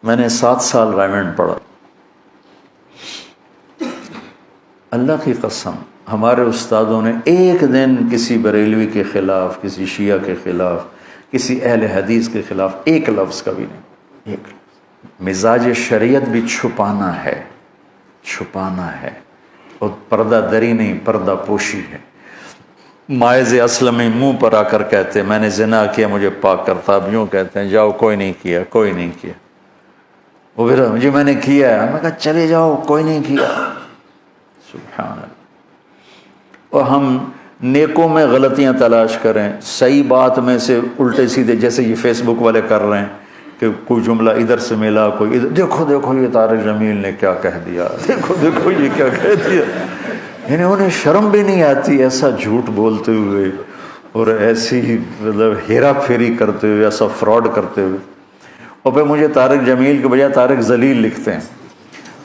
میں نے 7 سال رائمنڈ پڑھا. اللہ کی قسم ہمارے استادوں نے ایک دن کسی بریلوی کے خلاف، کسی شیعہ کے خلاف، کسی اہل حدیث کے خلاف ایک لفظ کا بھی نہیں. ایک مزاج شریعت بھی چھپانا ہے، چھپانا ہے، اور پردہ دری نہیں، پردہ پوشی ہے. مائز اسلمی منہ پر آ کر کہتے میں نے زنا کیا مجھے پاک کرتا، اب یوں کہتے ہیں جاؤ کوئی نہیں کیا، کوئی نہیں کیا. وہ پھر مجھے میں نے کیا ہے، میں کہا چلے جاؤ کوئی نہیں کیا. سبحان اللہ. اور ہم نیکوں میں غلطیاں تلاش کریں، صحیح بات میں سے الٹے سیدھے، جیسے یہ فیس بک والے کر رہے ہیں کہ کوئی جملہ ادھر سے ملا، کوئی ادھر، دیکھو دیکھو یہ طارق جمیل نے کیا کہہ دیا، دیکھو دیکھو یہ کیا کہہ دیا. یعنی انہیں شرم بھی نہیں آتی ایسا جھوٹ بولتے ہوئے اور ایسی مطلب ہیرا پھیری کرتے ہوئے، ایسا فراڈ کرتے ہوئے. اور پھر مجھے طارق جمیل کے بجائے طارق ذلیل لکھتے ہیں،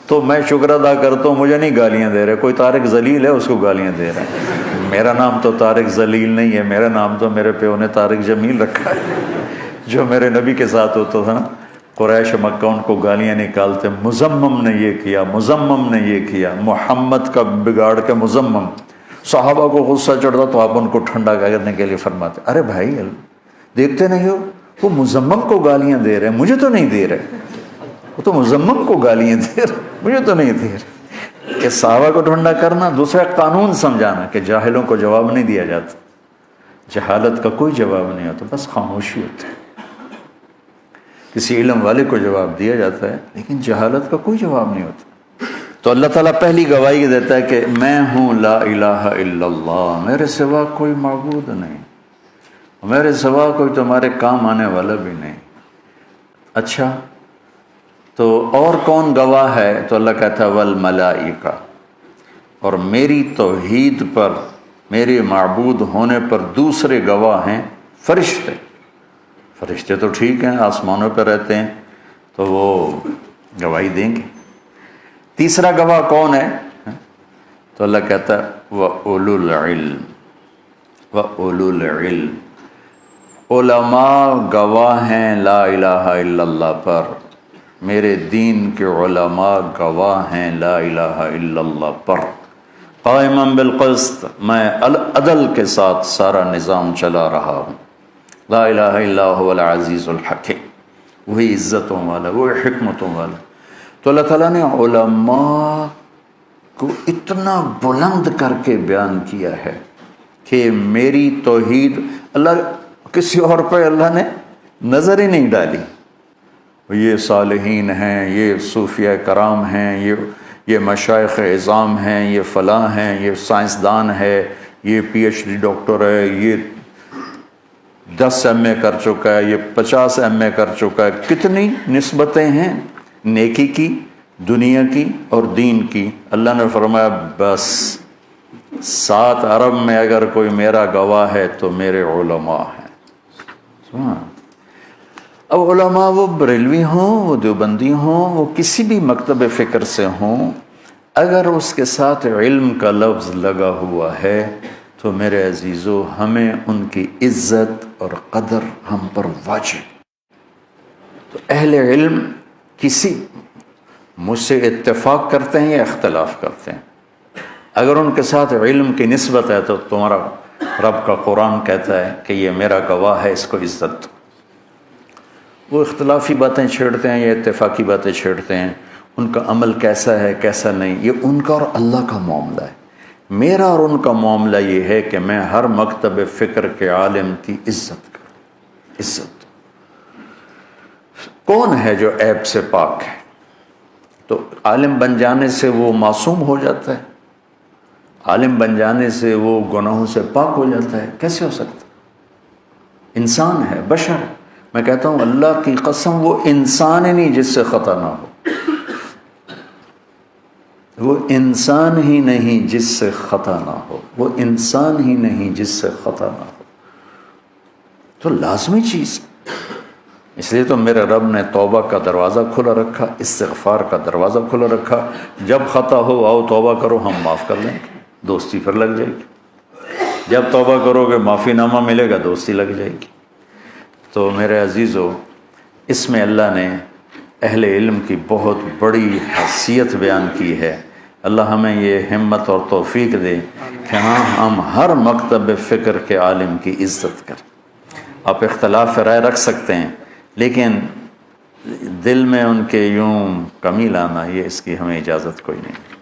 تو میں شکر ادا کرتا ہوں مجھے نہیں گالیاں دے رہے. کوئی طارق ذلیل ہے اس کو گالیاں دے رہے ہیں. میرا نام تو طارق ذلیل نہیں ہے، میرا نام تو میرے پیو نے طارق جمیل رکھا ہے. جو میرے نبی کے ساتھ ہوتا تھا نا، قریش مکہ ان کو گالیاں نکالتے، مزمم نے یہ کیا، مزمم نے یہ کیا، محمد کا بگاڑ کے مزمم. صحابہ کو غصہ چڑھتا تو آپ ان کو ٹھنڈا کرنے کے لیے فرماتے ارے بھائی دیکھتے نہیں ہو وہ مزمم کو گالیاں دے رہے ہیں، مجھے تو نہیں دے رہے. وہ تو مزمم کو گالیاں دے رہے، مجھے تو نہیں دے رہے. کہ صحابہ کو ٹھنڈا کرنا، دوسرا قانون سمجھانا کہ جاہلوں کو جواب نہیں دیا جاتا، جہالت کا کوئی جواب نہیں ہوتا، بس خاموشی ہوتی ہے. کسی علم والے کو جواب دیا جاتا ہے لیکن جہالت کا کوئی جواب نہیں ہوتا. تو اللہ تعالیٰ پہلی گواہی دیتا ہے کہ میں ہوں لا الہ الا اللہ، میرے سوا کوئی معبود نہیں، میرے سوا کوئی تمہارے کام آنے والا بھی نہیں. اچھا تو اور کون گواہ ہے؟ تو اللہ کہتا ہے والملائکہ، اور میری توحید پر، میرے معبود ہونے پر دوسرے گواہ ہیں فرشتے. فرشتے تو ٹھیک ہیں، آسمانوں پہ رہتے ہیں تو وہ گواہی دیں گے. تیسرا گواہ کون ہے؟ تو اللہ کہتا ہے وَأُولُو الْعِلْمِ، وَأُولُو الْعِلْمِ، علماء گواہ ہیں لا الہ الا اللہ پر. میرے دین کے علماء گواہ ہیں لا الہ الا اللہ پر. قائما بالقسط، میں عدل کے ساتھ سارا نظام چلا رہا ہوں. لا الہ الا هو العزیز الحکیم، وہی عزتوں والا، وہی حکمتوں والا. تو اللہ تعالیٰ نے علماء کو اتنا بلند کر کے بیان کیا ہے کہ میری توحید، اللہ کسی اور پہ اللہ نے نظر ہی نہیں ڈالی. یہ صالحین ہیں، یہ صوفیاء کرام ہیں، یہ مشائخ اعظام ہیں، یہ فلاں ہیں، یہ سائنسدان ہے، یہ پی ایچ ڈی ڈاکٹر ہے، یہ 10 ایم اے کر چکا ہے، یہ 50 ایم اے کر چکا ہے. کتنی نسبتیں ہیں نیکی کی، دنیا کی اور دین کی. اللہ نے فرمایا بس 7 عرب میں اگر کوئی میرا گواہ ہے تو میرے علماء ہیں. اب علماء وہ بریلوی ہوں، وہ دیوبندی ہوں، وہ کسی بھی مکتب فکر سے ہوں، اگر اس کے ساتھ علم کا لفظ لگا ہوا ہے تو میرے عزیزو ہمیں ان کی عزت اور قدر ہم پر واجب. تو اہل علم کسی مجھ سے اتفاق کرتے ہیں یا اختلاف کرتے ہیں، اگر ان کے ساتھ علم کی نسبت ہے تو تمہارا رب کا قرآن کہتا ہے کہ یہ میرا گواہ ہے، اس کو عزت. وہ اختلافی باتیں چھیڑتے ہیں یا اتفاقی باتیں چھیڑتے ہیں، ان کا عمل کیسا ہے کیسا نہیں، یہ ان کا اور اللہ کا معاملہ ہے. میرا اور ان کا معاملہ یہ ہے کہ میں ہر مکتب فکر کے عالم کی عزت کروں. عزت کون ہے جو عیب سے پاک ہے؟ تو عالم بن جانے سے وہ معصوم ہو جاتا ہے، عالم بن جانے سے وہ گناہوں سے پاک ہو جاتا ہے؟ کیسے ہو سکتا؟ انسان ہے، بشر. میں کہتا ہوں اللہ کی قسم وہ انسان ہی نہیں جس سے خطا نہ ہو، وہ انسان ہی نہیں جس سے خطا نہ ہو، وہ انسان ہی نہیں جس سے خطا نہ ہو. تو لازمی چیز. اس لیے تو میرے رب نے توبہ کا دروازہ کھلا رکھا، استغفار کا دروازہ کھلا رکھا. جب خطا ہو آؤ توبہ کرو، ہم معاف کر لیں گے، دوستی پھر لگ جائے گی. جب توبہ کرو گے معافی نامہ ملے گا، دوستی لگ جائے گی. تو میرے عزیزو اس میں اللہ نے اہل علم کی بہت بڑی حیثیت بیان کی ہے۔ اللہ ہمیں یہ ہمت اور توفیق دے کہ ہم ہر مکتب فکر کے عالم کی عزت کریں۔ آپ اختلاف رائے رکھ سکتے ہیں، لیکن دل میں ان کے یوں کمی لانا، یہ اس کی ہمیں اجازت کوئی نہیں۔